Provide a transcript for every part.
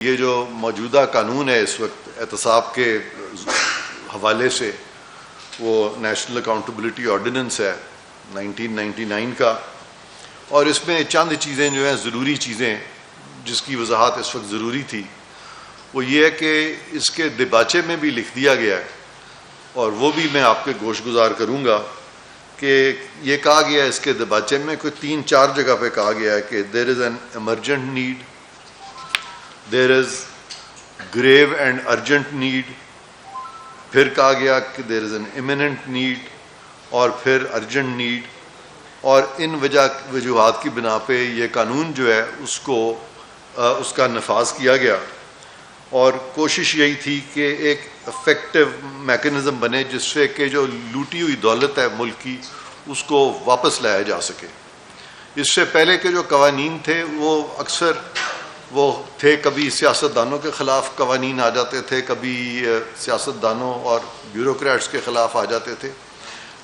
یہ جو موجودہ قانون ہے اس وقت احتساب کے حوالے سے، وہ نیشنل اکاؤنٹیبلٹی آرڈیننس ہے 1999 کا، اور اس میں چند چیزیں جو ہیں ضروری چیزیں جس کی وضاحت اس وقت ضروری تھی، وہ یہ ہے کہ اس کے دیباچے میں بھی لکھ دیا گیا ہے، اور وہ بھی میں آپ کے گوش گزار کروں گا کہ یہ کہا گیا ہے اس کے دیباچے میں، کوئی 3-4 جگہ پہ کہا گیا ہے کہ there is an emergent need, there is grave and urgent need, پھر کہا گیا کہ دیر از این امیمنٹ نیڈ، اور پھر ارجنٹ نیڈ، اور ان وجوہات کی بنا پہ یہ قانون جو ہے اس کا نفاذ کیا گیا، اور کوشش یہی تھی کہ ایک افیکٹو میکنزم بنے جس سے کہ جو لوٹی ہوئی دولت ہے ملک کی اس کو واپس لایا جا سکے۔ اس سے پہلے کے جو قوانین تھے وہ اکثر وہ تھے، کبھی سیاستدانوں کے خلاف قوانین آ جاتے تھے، کبھی سیاستدانوں اور بیوروکریٹس کے خلاف آ جاتے تھے،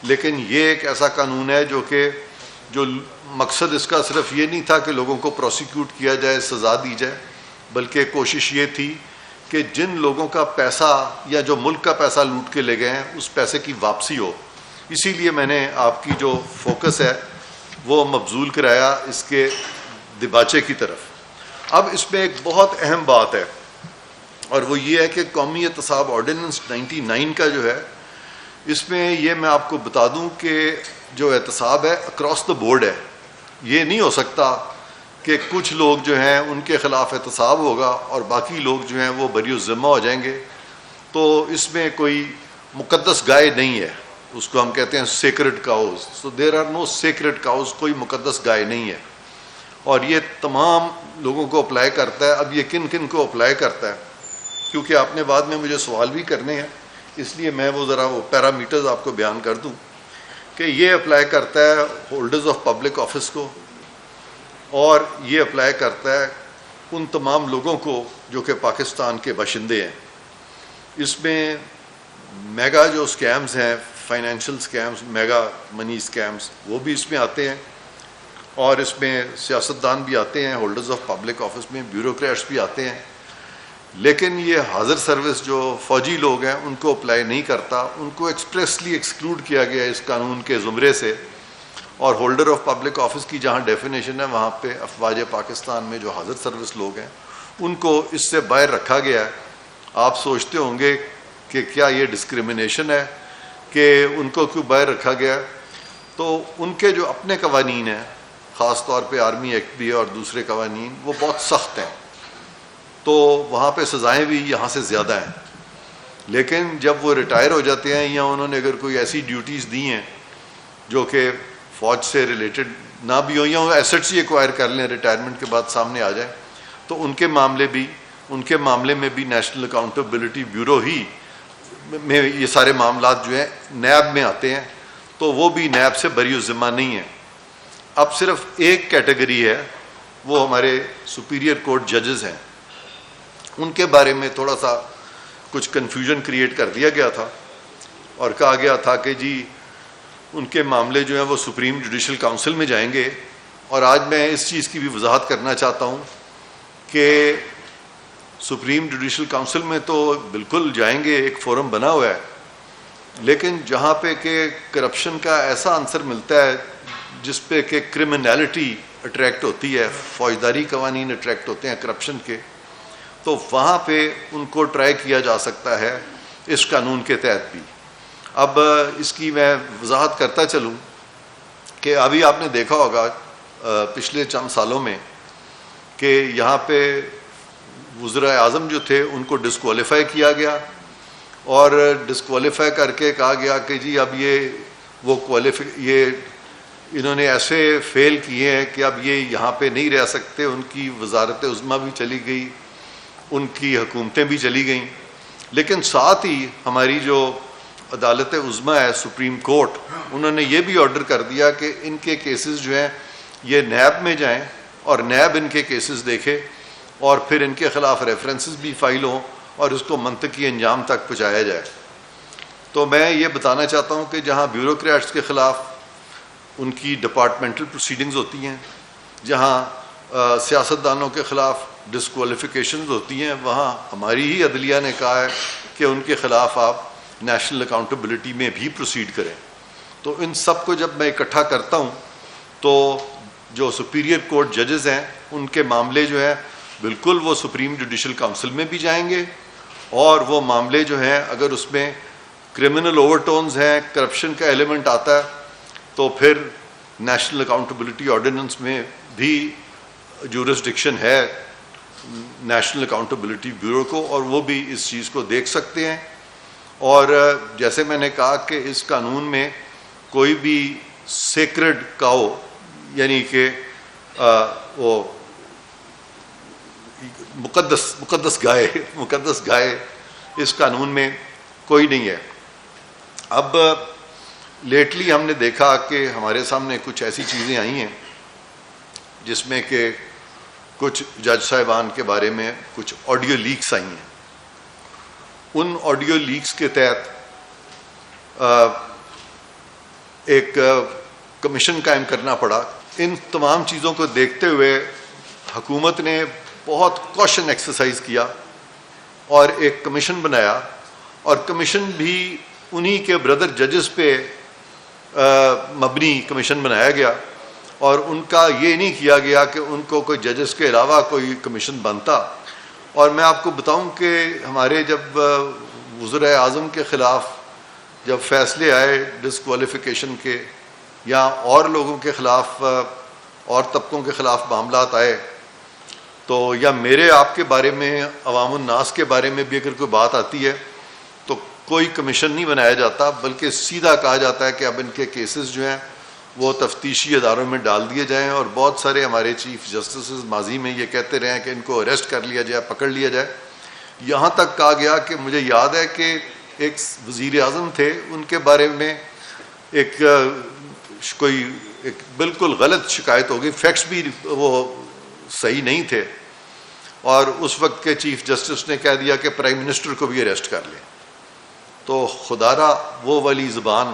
لیکن یہ ایک ایسا قانون ہے جو مقصد اس کا صرف یہ نہیں تھا کہ لوگوں کو پروسیکیوٹ کیا جائے، سزا دی جائے، بلکہ کوشش یہ تھی کہ جن لوگوں کا پیسہ یا جو ملک کا پیسہ لوٹ کے لے گئے ہیں اس پیسے کی واپسی ہو۔ اسی لیے میں نے آپ کی جو فوکس ہے وہ مبذول کرایا اس کے دیباچے کی طرف۔ اب اس میں ایک بہت اہم بات ہے، اور وہ یہ ہے کہ قومی احتساب آرڈیننس 99 کا جو ہے، اس میں یہ میں آپ کو بتا دوں کہ جو احتساب ہے اکراس دا بورڈ ہے۔ یہ نہیں ہو سکتا کہ کچھ لوگ جو ہیں ان کے خلاف احتساب ہوگا اور باقی لوگ جو ہیں وہ بری الذمہ ہو جائیں گے، تو اس میں کوئی مقدس گائے نہیں ہے، اس کو ہم کہتے ہیں sacred cows. So there are no sacred cows, کوئی مقدس گائے نہیں ہے، اور یہ تمام لوگوں کو اپلائی کرتا ہے۔ اب یہ کن کن کو اپلائی کرتا ہے، کیونکہ آپ نے بعد میں مجھے سوال بھی کرنے ہیں، اس لیے میں وہ ذرا وہ پیرامیٹرز آپ کو بیان کر دوں کہ یہ اپلائی کرتا ہے ہولڈرز آف پبلک آفس کو، اور یہ اپلائی کرتا ہے ان تمام لوگوں کو جو کہ پاکستان کے باشندے ہیں۔ اس میں میگا جو سکیمز ہیں، فائنینشیل سکیمز، میگا منی سکیمز، وہ بھی اس میں آتے ہیں، اور اس میں سیاستدان بھی آتے ہیں، ہولڈرز آف پبلک آفس میں بیوروکریٹس بھی آتے ہیں، لیکن یہ حاضر سروس جو فوجی لوگ ہیں ان کو اپلائی نہیں کرتا، ان کو ایکسپریسلی ایکسکلوڈ کیا گیا اس قانون کے زمرے سے، اور ہولڈر آف پبلک آفس کی جہاں ڈیفینیشن ہے وہاں پہ افواج پاکستان میں جو حاضر سروس لوگ ہیں ان کو اس سے باہر رکھا گیا ہے۔ آپ سوچتے ہوں گے کہ کیا یہ ڈسکریمنیشن ہے کہ ان کو کیوں باہر رکھا گیا ہے؟ تو ان کے جو اپنے قوانین ہیں، خاص طور پہ آرمی ایکٹ بھی ہے اور دوسرے قوانین، وہ بہت سخت ہیں، تو وہاں پہ سزائیں بھی یہاں سے زیادہ ہیں، لیکن جب وہ ریٹائر ہو جاتے ہیں یا انہوں نے اگر کوئی ایسی ڈیوٹیز دی ہیں جو کہ فوج سے ریلیٹڈ نہ بھی ہوں، یا وہ ایسٹس ہی ایکوائر کر لیں ریٹائرمنٹ کے بعد سامنے آ جائیں، تو ان کے معاملے میں بھی نیشنل اکاؤنٹیبلٹی بیورو ہی میں یہ سارے معاملات جو ہیں نیب میں آتے ہیں، تو وہ بھی نیب سے بری الذمہ نہیں ہے۔ اب صرف ایک کیٹیگری ہے، وہ ہمارے سپیریئر کورٹ ججز ہیں، ان کے بارے میں تھوڑا سا کچھ کنفیوژن کریٹ کر دیا گیا تھا، اور کہا گیا تھا کہ جی ان کے معاملے جو ہیں وہ سپریم جوڈیشل کونسل میں جائیں گے، اور آج میں اس چیز کی بھی وضاحت کرنا چاہتا ہوں کہ سپریم جوڈیشل کونسل میں تو بالکل جائیں گے، ایک فورم بنا ہوا ہے، لیکن جہاں پہ کہ کرپشن کا ایسا عنصر ملتا ہے جس پہ کہ کرمنالٹی اٹریکٹ ہوتی ہے، فوجداری قوانین اٹریکٹ ہوتے ہیں کرپشن کے، تو وہاں پہ ان کو ٹرائی کیا جا سکتا ہے اس قانون کے تحت بھی۔ اب اس کی میں وضاحت کرتا چلوں کہ ابھی آپ نے دیکھا ہوگا پچھلے چند سالوں میں کہ یہاں پہ وزراء اعظم جو تھے ان کو ڈسکوالیفائی کیا گیا، اور ڈسکوالیفائی کر کے کہا گیا کہ جی اب یہ انہوں نے ایسے فیل کیے ہیں کہ اب یہ یہاں پہ نہیں رہ سکتے، ان کی وزارت عظمیٰ بھی چلی گئی، ان کی حکومتیں بھی چلی گئیں، لیکن ساتھ ہی ہماری جو عدالت عظمیٰ ہے سپریم کورٹ، انہوں نے یہ بھی آرڈر کر دیا کہ ان کے کیسز جو ہیں یہ نیب میں جائیں، اور نیب ان کے کیسز دیکھے، اور پھر ان کے خلاف ریفرنسز بھی فائل ہوں، اور اس کو منطقی انجام تک پہنچایا جائے۔ تو میں یہ بتانا چاہتا ہوں کہ جہاں بیوروکریٹس کے خلاف ان کی ڈپارٹمنٹل پروسیڈنگز ہوتی ہیں، جہاں سیاستدانوں کے خلاف ڈسکوالیفیکیشنز ہوتی ہیں وہاں ہماری ہی عدلیہ نے کہا ہے کہ ان کے خلاف آپ نیشنل اکاؤنٹیبلٹی میں بھی پروسیڈ کریں. تو ان سب کو جب میں اکٹھا کرتا ہوں تو جو سپیریئر کورٹ ججز ہیں ان کے معاملے جو ہیں بالکل وہ سپریم جوڈیشل کونسل میں بھی جائیں گے, اور وہ معاملے جو ہیں اگر اس میں کرمنل اوور ٹونز ہیں, کرپشن کا ایلیمنٹ آتا ہے, تو پھر نیشنل اکاؤنٹیبلٹی آرڈیننس میں بھی جورسڈکشن ہے نیشنل اکاؤنٹیبلٹی بیورو کو, اور وہ بھی اس چیز کو دیکھ سکتے ہیں. اور جیسے میں نے کہا کہ اس قانون میں کوئی بھی سیکرڈ کاؤ یعنی کہ وہ مقدس گائے اس قانون میں کوئی نہیں ہے. اب لیٹلی ہم نے دیکھا کہ ہمارے سامنے کچھ ایسی چیزیں آئی ہیں جس میں کہ کچھ جج صاحبان کے بارے میں کچھ آڈیو لیکس آئی ہیں. ان آڈیو لیکس کے تحت ایک کمیشن قائم کرنا پڑا. ان تمام چیزوں کو دیکھتے ہوئے حکومت نے بہت کوشن ایکسرسائز کیا اور ایک کمیشن بنایا, اور کمیشن بھی انہی کے بردر ججز پہ مبنی کمیشن بنایا گیا, اور ان کا یہ نہیں کیا گیا کہ ان کو کوئی ججز کے علاوہ کوئی کمیشن بنتا. اور میں آپ کو بتاؤں کہ ہمارے جب وزرائے اعظم کے خلاف جب فیصلے آئے ڈسکوالیفیکیشن کے, یا اور لوگوں کے خلاف اور طبقوں کے خلاف معاملات آئے, تو یا میرے آپ کے بارے میں عوام الناس کے بارے میں بھی اگر کوئی بات آتی ہے تو کوئی کمیشن نہیں بنایا جاتا, بلکہ سیدھا کہا جاتا ہے کہ اب ان کے کیسز جو ہیں وہ تفتیشی اداروں میں ڈال دیے جائیں. اور بہت سارے ہمارے چیف جسٹسز ماضی میں یہ کہتے رہے ہیں کہ ان کو اریسٹ کر لیا جائے, پکڑ لیا جائے. یہاں تک کہا گیا کہ مجھے یاد ہے کہ ایک وزیر اعظم تھے, ان کے بارے میں ایک بالکل غلط شکایت ہو گئی, فیکٹس بھی وہ صحیح نہیں تھے, اور اس وقت کے چیف جسٹس نے کہہ دیا کہ پرائم منسٹر کو بھی اریسٹ کر لیں. تو خدا را وہ والی زبان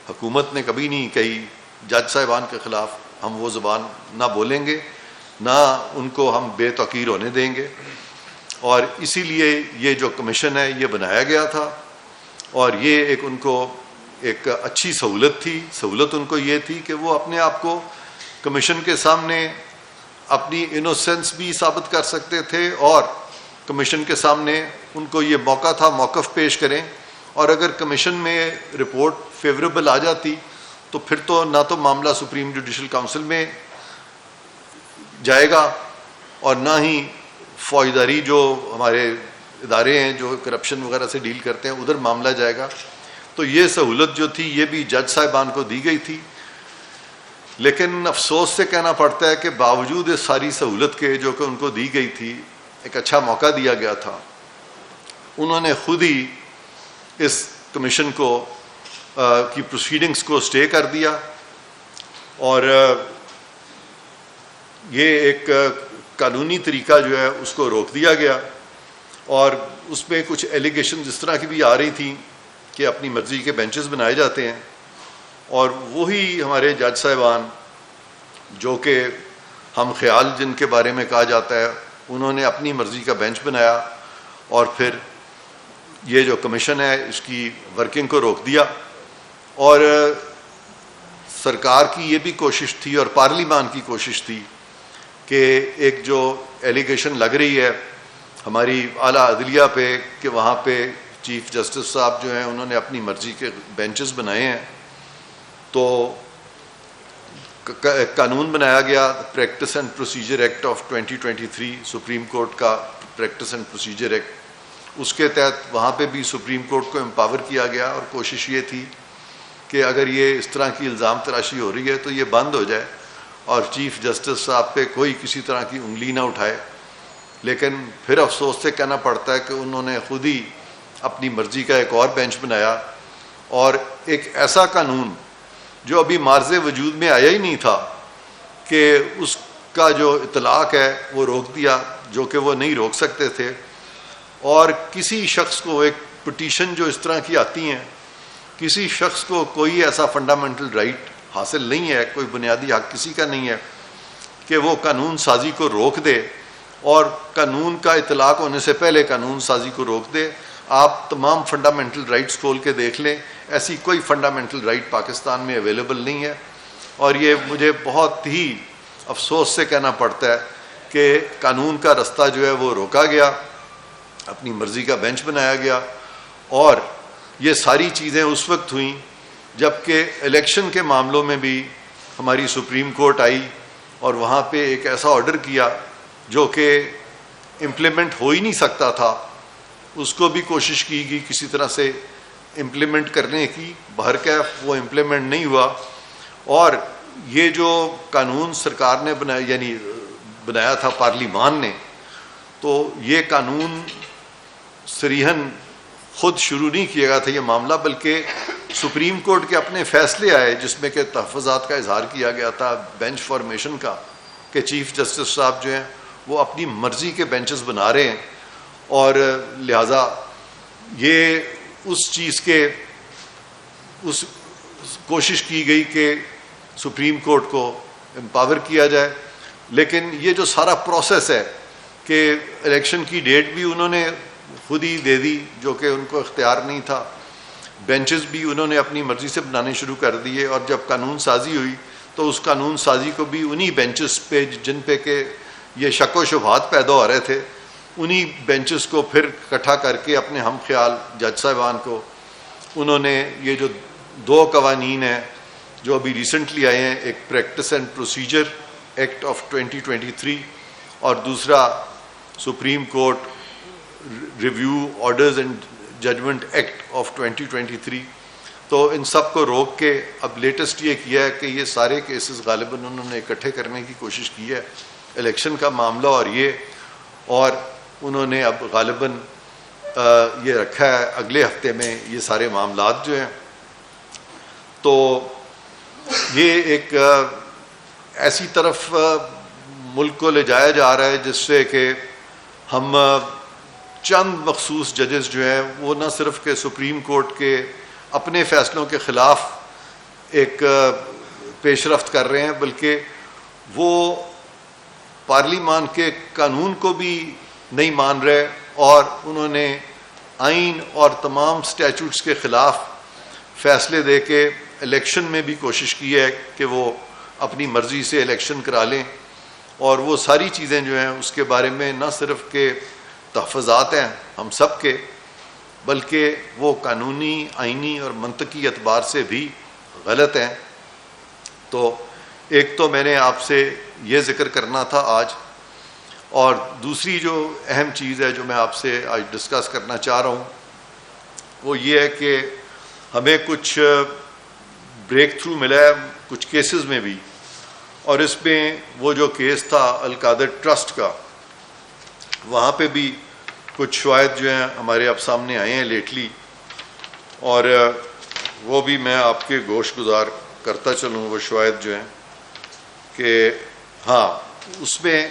حکومت نے کبھی نہیں کہی. جج صاحبان کے خلاف ہم وہ زبان نہ بولیں گے, نہ ان کو ہم بے توقیر ہونے دیں گے. اور اسی لیے یہ جو کمیشن ہے یہ بنایا گیا تھا, اور یہ ایک ان کو ایک اچھی سہولت تھی. سہولت ان کو یہ تھی کہ وہ اپنے آپ کو کمیشن کے سامنے اپنی انوسینس بھی ثابت کر سکتے تھے, اور کمیشن کے سامنے ان کو یہ موقع تھا موقف پیش کریں. اور اگر کمیشن میں رپورٹ فیوریبل آ جاتی تو پھر تو نہ تو معاملہ سپریم جوڈیشل کونسل میں جائے گا, اور نہ ہی فوجداری جو ہمارے ادارے ہیں جو کرپشن وغیرہ سے ڈیل کرتے ہیں ادھر معاملہ جائے گا. تو یہ سہولت جو تھی یہ بھی جج صاحبان کو دی گئی تھی. لیکن افسوس سے کہنا پڑتا ہے کہ باوجود اس ساری سہولت کے جو کہ ان کو دی گئی تھی, ایک اچھا موقع دیا گیا تھا, انہوں نے خود ہی اس کمیشن کو کی پروسیڈنگز کو سٹے کر دیا, اور یہ ایک قانونی طریقہ جو ہے اس کو روک دیا گیا. اور اس میں کچھ ایلیگیشن اس طرح کی بھی آ رہی تھیں کہ اپنی مرضی کے بینچز بنائے جاتے ہیں, اور وہی ہمارے جج صاحبان جو کہ ہم خیال جن کے بارے میں کہا جاتا ہے, انہوں نے اپنی مرضی کا بینچ بنایا, اور پھر یہ جو کمیشن ہے اس کی ورکنگ کو روک دیا. اور سرکار کی یہ بھی کوشش تھی اور پارلیمان کی کوشش تھی کہ ایک جو ایلیگیشن لگ رہی ہے ہماری اعلیٰ عدلیہ پہ کہ وہاں پہ چیف جسٹس صاحب جو ہیں انہوں نے اپنی مرضی کے بینچز بنائے ہیں, تو قانون بنایا گیا practice and procedure act of 2023, supreme court کا پریکٹس اینڈ پروسیجر ایکٹ. اس کے تحت وہاں پہ بھی سپریم کورٹ کو امپاور کیا گیا, اور کوشش یہ تھی کہ اگر یہ اس طرح کی الزام تراشی ہو رہی ہے تو یہ بند ہو جائے, اور چیف جسٹس صاحب پہ کوئی کسی طرح کی انگلی نہ اٹھائے. لیکن پھر افسوس سے کہنا پڑتا ہے کہ انہوں نے خود ہی اپنی مرضی کا ایک اور بینچ بنایا, اور ایک ایسا قانون جو ابھی معرض وجود میں آیا ہی نہیں تھا کہ اس کا جو اطلاق ہے وہ روک دیا, جو کہ وہ نہیں روک سکتے تھے. اور کسی شخص کو ایک پٹیشن جو اس طرح کی آتی ہیں, کسی شخص کو کوئی ایسا فنڈامنٹل رائٹ حاصل نہیں ہے, کوئی بنیادی حق کسی کا نہیں ہے کہ وہ قانون سازی کو روک دے اور قانون کا اطلاق ہونے سے پہلے قانون سازی کو روک دے. آپ تمام فنڈامنٹل رائٹس کھول کے دیکھ لیں, ایسی کوئی فنڈامنٹل رائٹ پاکستان میں اویلیبل نہیں ہے. اور یہ مجھے بہت ہی افسوس سے کہنا پڑتا ہے کہ قانون کا رستہ جو ہے وہ روکا گیا, اپنی مرضی کا بینچ بنایا گیا. اور یہ ساری چیزیں اس وقت ہوئیں جب کہ الیکشن کے معاملوں میں بھی ہماری سپریم کورٹ آئی اور وہاں پہ ایک ایسا آرڈر کیا جو کہ امپلیمنٹ ہو ہی نہیں سکتا تھا. اس کو بھی کوشش کی گئی کسی طرح سے امپلیمنٹ کرنے کی, بہرکیف وہ امپلیمنٹ نہیں ہوا. اور یہ جو قانون سرکار نے بنایا تھا پارلیمان نے, تو یہ قانون صریحاً خود شروع نہیں کیا گیا تھا یہ معاملہ, بلکہ سپریم کورٹ کے اپنے فیصلے آئے جس میں کہ تحفظات کا اظہار کیا گیا تھا بینچ فارمیشن کا, کہ چیف جسٹس صاحب جو ہیں وہ اپنی مرضی کے بینچز بنا رہے ہیں. اور لہٰذا یہ اس چیز کے اس کوشش کی گئی کہ سپریم کورٹ کو امپاور کیا جائے. لیکن یہ جو سارا پروسیس ہے کہ الیکشن کی ڈیٹ بھی انہوں نے خود ہی دے دی جو کہ ان کو اختیار نہیں تھا, بینچز بھی انہوں نے اپنی مرضی سے بنانے شروع کر دیے. اور جب قانون سازی ہوئی تو اس قانون سازی کو بھی انہی بینچز پہ جن پہ کہ یہ شک و شبہات پیدا ہو رہے تھے, انہی بینچز کو پھر اکٹھا کر کے اپنے ہم خیال جج صاحبان کو انہوں نے یہ جو دو قوانین ہیں جو ابھی ریسنٹلی آئے ہیں, ایک practice and procedure act of 2023 اور دوسرا Supreme Court review orders and judgment act of 2023, تو ان سب کو روک کے اب لیٹسٹ یہ کیا ہے کہ یہ سارے کیسز غالباً انہوں نے اکٹھے کرنے کی کوشش کی ہے, الیکشن کا معاملہ اور انہوں نے اب غالباً یہ رکھا ہے اگلے ہفتے میں یہ سارے معاملات جو ہیں. تو یہ ایک ایسی طرف ملک کو لے جایا جا رہا ہے جس سے کہ ہم چند مخصوص ججز جو ہیں وہ نہ صرف کہ سپریم کورٹ کے اپنے فیصلوں کے خلاف ایک پیش رفت کر رہے ہیں, بلکہ وہ پارلیمان کے قانون کو بھی نہیں مان رہے, اور انہوں نے آئین اور تمام سٹیچوٹس کے خلاف فیصلے دے کے الیکشن میں بھی کوشش کی ہے کہ وہ اپنی مرضی سے الیکشن کرا لیں. اور وہ ساری چیزیں جو ہیں اس کے بارے میں نہ صرف کہ تحفظات ہیں ہم سب کے, بلکہ وہ قانونی, آئینی اور منطقی اعتبار سے بھی غلط ہیں. تو ایک تو میں نے آپ سے یہ ذکر کرنا تھا آج, اور دوسری جو اہم چیز ہے جو میں آپ سے آج ڈسکس کرنا چاہ رہا ہوں وہ یہ ہے کہ ہمیں کچھ بریک تھرو ملا ہے کچھ کیسز میں بھی, اور اس میں وہ جو کیس تھا القادر ٹرسٹ کا, وہاں پہ بھی کچھ شواہد جو ہیں ہمارے اب سامنے آئے ہیں لیٹلی, اور وہ بھی میں آپ کے گوش گزار کرتا چلوں. وہ شواہد جو ہیں کہ ہاں اس میں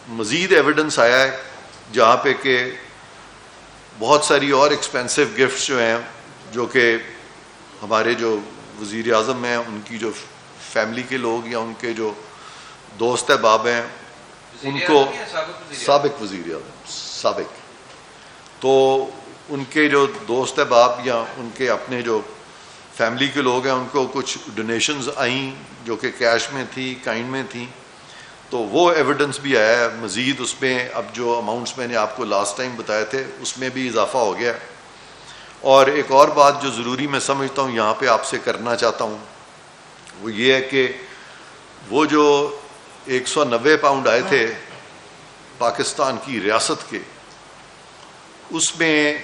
مزید ایویڈنس آیا ہے جہاں پہ کہ بہت ساری اور ایکسپینسو گفٹس جو ہیں جو کہ ہمارے جو وزیر اعظم ہیں ان کی جو فیملی کے لوگ یا ان کے جو دوست احباب ہیں ان کو, سابق وزیر اعظم تو ان کے جو دوست احباب یا ان کے اپنے جو فیملی کے لوگ ہیں ان کو کچھ ڈونیشنز آئیں جو کہ کیش میں تھی, کائنڈ میں تھیں, تو وہ ایویڈنس بھی آیا ہے مزید. اس میں اب جو اماؤنٹس میں نے آپ کو لاسٹ ٹائم بتائے تھے اس میں بھی اضافہ ہو گیا. اور ایک اور بات جو ضروری میں سمجھتا ہوں یہاں پہ آپ سے کرنا چاہتا ہوں وہ یہ ہے کہ وہ جو 190 پاؤنڈ آئے تھے پاکستان کی ریاست کے, اس میں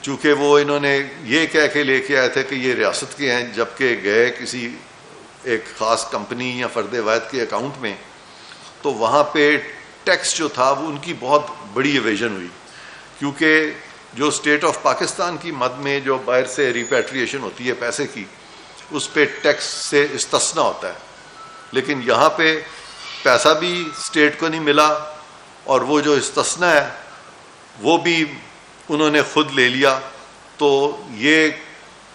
چونکہ وہ انہوں نے یہ کہہ کے لے کے آئے تھے کہ یہ ریاست کے ہیں, جبکہ گئے کسی ایک خاص کمپنی یا فرد واحد کے اکاؤنٹ میں, تو وہاں پہ ٹیکس جو تھا وہ ان کی بہت بڑی ایویژن ہوئی, کیونکہ جو اسٹیٹ آف پاکستان کی مد میں جو باہر سے ریپیٹریشن ہوتی ہے پیسے کی اس پہ ٹیکس سے استثنا ہوتا ہے, لیکن یہاں پہ پیسہ بھی اسٹیٹ کو نہیں ملا اور وہ جو استثنا ہے وہ بھی انہوں نے خود لے لیا. تو یہ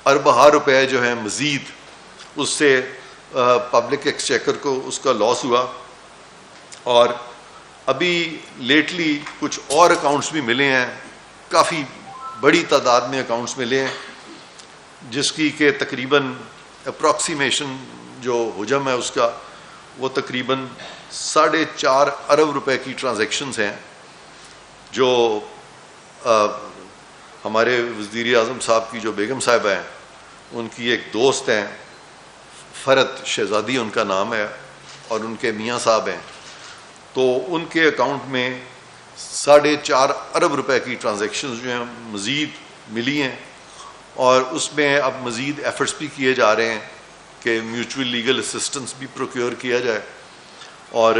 اربہ روپے جو ہیں مزید اس سے پبلک ایکسچیکر کو اس کا لاس ہوا. اور ابھی لیٹلی کچھ اور اکاؤنٹس بھی ملے ہیں، کافی بڑی تعداد میں اکاؤنٹس ملے ہیں، جس کی کہ تقریباً اپروکسیمیشن جو حجم ہے اس کا وہ تقریباً 4.5 ارب روپے کی ٹرانزیکشنز ہیں، جو ہمارے وزیر اعظم صاحب کی جو بیگم صاحبہ ہیں ان کی ایک دوست ہیں، فرت شہزادی ان کا نام ہے، اور ان کے میاں صاحب ہیں، تو ان کے اکاؤنٹ میں 4.5 ارب روپے کی ٹرانزیکشنز جو ہیں مزید ملی ہیں، اور اس میں اب مزید ایفرٹس بھی کیے جا رہے ہیں کہ میوچول لیگل اسسٹنس بھی پروکیور کیا جائے، اور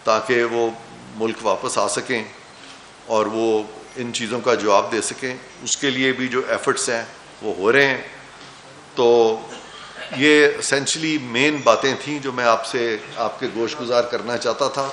تاکہ وہ ملک واپس آ سکیں اور وہ ان چیزوں کا جواب دے سکیں، اس کے لیے بھی جو ایفرٹس ہیں وہ ہو رہے ہیں۔ تو یہ اسینشلی مین باتیں تھیں جو میں آپ سے آپ کے گوش گزار کرنا چاہتا تھا۔